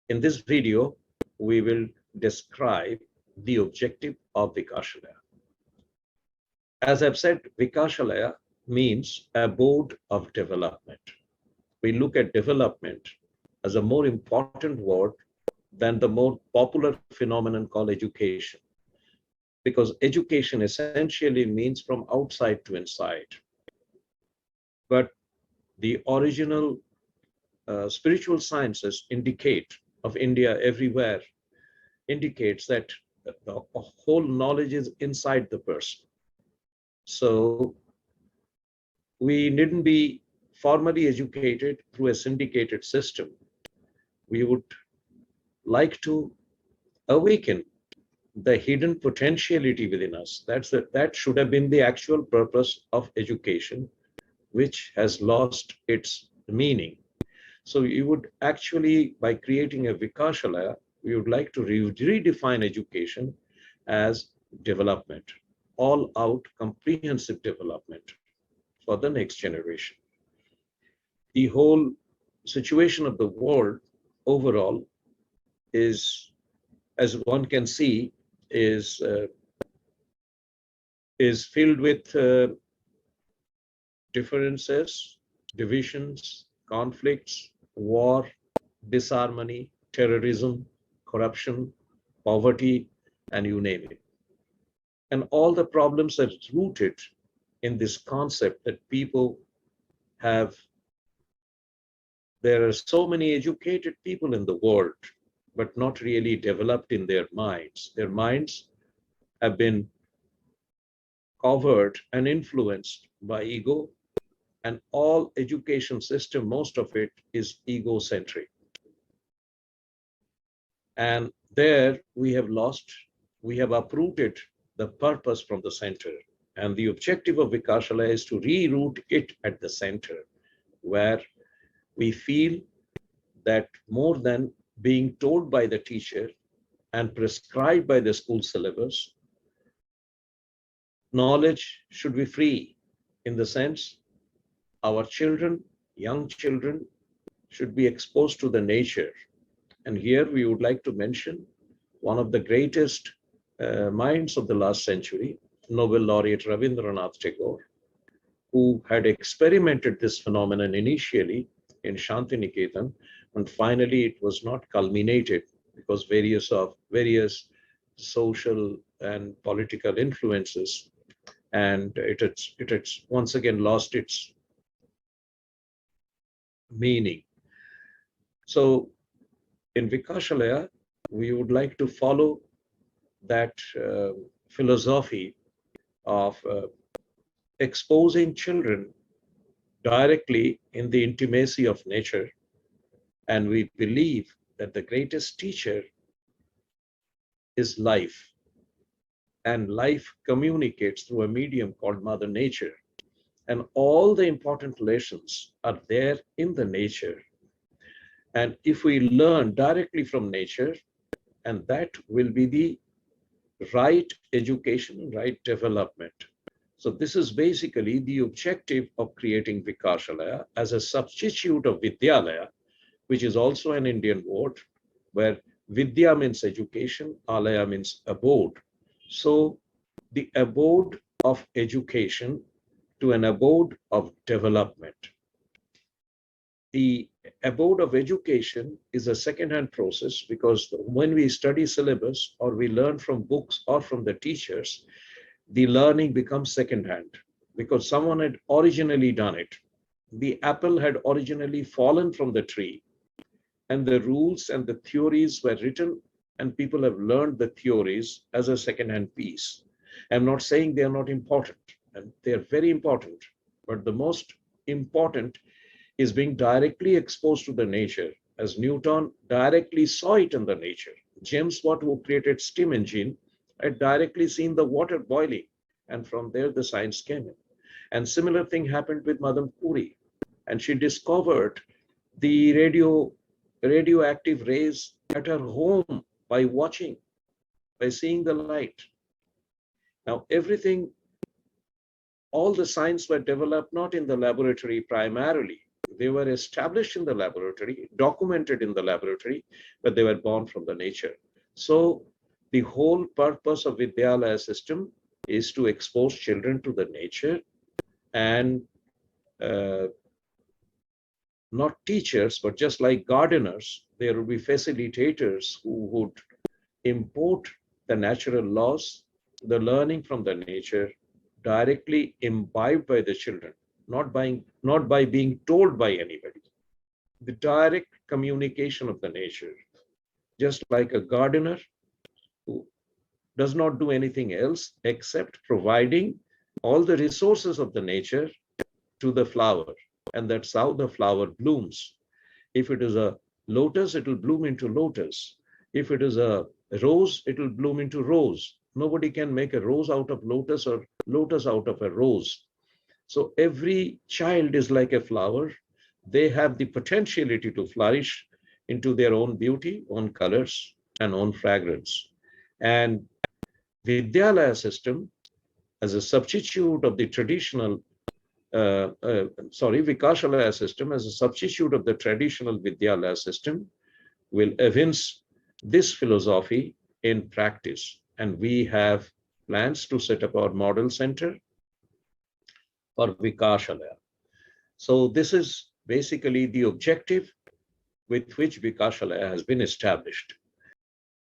In this video, we will describe the objective of Vikashalaya. As I've said, Vikashalaya means abode of development. We look at development as a more important word than the more popular phenomenon called education, because education essentially means from outside to inside. But the original spiritual sciences indicate of India everywhere indicates that the whole knowledge is inside the person. So we needn't be formally educated through a syndicated system. We would like to awaken the hidden potentiality within us. That should have been the actual purpose of education, which has lost its meaning. So you would actually, by creating a Vikashalaya, we would like to redefine education as development, all out comprehensive development for the next generation. The whole situation of the world overall is, as one can see, is filled with differences, divisions, conflicts, war, disharmony, terrorism, corruption, poverty, and you name it. And all the problems are rooted in this concept that people have. There are so many educated people in the world, but not really developed in their minds. Their minds have been covered and influenced by ego, and all education system, most of it is egocentric. And there we have uprooted the purpose from the center. And the objective of Vikashalaya is to reroot it at the center, where we feel that more than being told by the teacher and prescribed by the school syllabus, knowledge should be free, in the sense our children, young children, should be exposed to the nature. And here we would like to mention one of the greatest minds of the last century, Nobel laureate Rabindranath Tagore, who had experimented this phenomenon initially in Shantiniketan, and finally it was not culminated because various social and political influences, and it had once again lost its meaning. So in Vikashalaya, we would like to follow that philosophy of exposing children directly in the intimacy of nature. And we believe that the greatest teacher is life. And life communicates through a medium called Mother Nature. And all the important lessons are there in the nature. And if we learn directly from nature, and that will be the right education, right development. So this is basically the objective of creating Vikashalaya as a substitute of Vidyalaya, which is also an Indian word, where Vidya means education, Alaya means abode. So the abode of education to an abode of development. The abode of education is a second-hand process, because when we study syllabus or we learn from books or from the teachers, the learning becomes second-hand because someone had originally done it. The apple had originally fallen from the tree, and the rules and the theories were written, and people have learned the theories as a second-hand piece. I'm not saying they are not important, and they are very important, but the most important is being directly exposed to the nature, as Newton directly saw it in the nature. James Watt, who created steam engine, had directly seen the water boiling, and from there the science came in. And similar thing happened with Madame Curie, and she discovered the radioactive rays at her home by watching, by seeing the light. Now everything, all the science were developed not in the laboratory primarily, They were established in the laboratory, documented in the laboratory, but they were born from the nature. So the whole purpose of Vidyalaya system is to expose children to the nature, and uh, not teachers, but just like gardeners, there will be facilitators who would import the natural laws, the learning from the nature, directly imbibed by the children, not by being told by anybody. The direct communication of the nature, just like a gardener who does not do anything else except providing all the resources of the nature to the flower. And that's how the flower blooms. If it is a lotus, it will bloom into lotus. If it is a rose, it will bloom into rose. Nobody can make a rose out of lotus or lotus out of a rose. So every child is like a flower. They have the potentiality to flourish into their own beauty, own colors, and own fragrance. And Vidyalaya system, as a substitute of the traditional Vikashalaya system as a substitute of the traditional Vidyalaya system will evince this philosophy in practice. And we have plans to set up our model center for Vikashalaya. So this is basically the objective with which Vikashalaya has been established.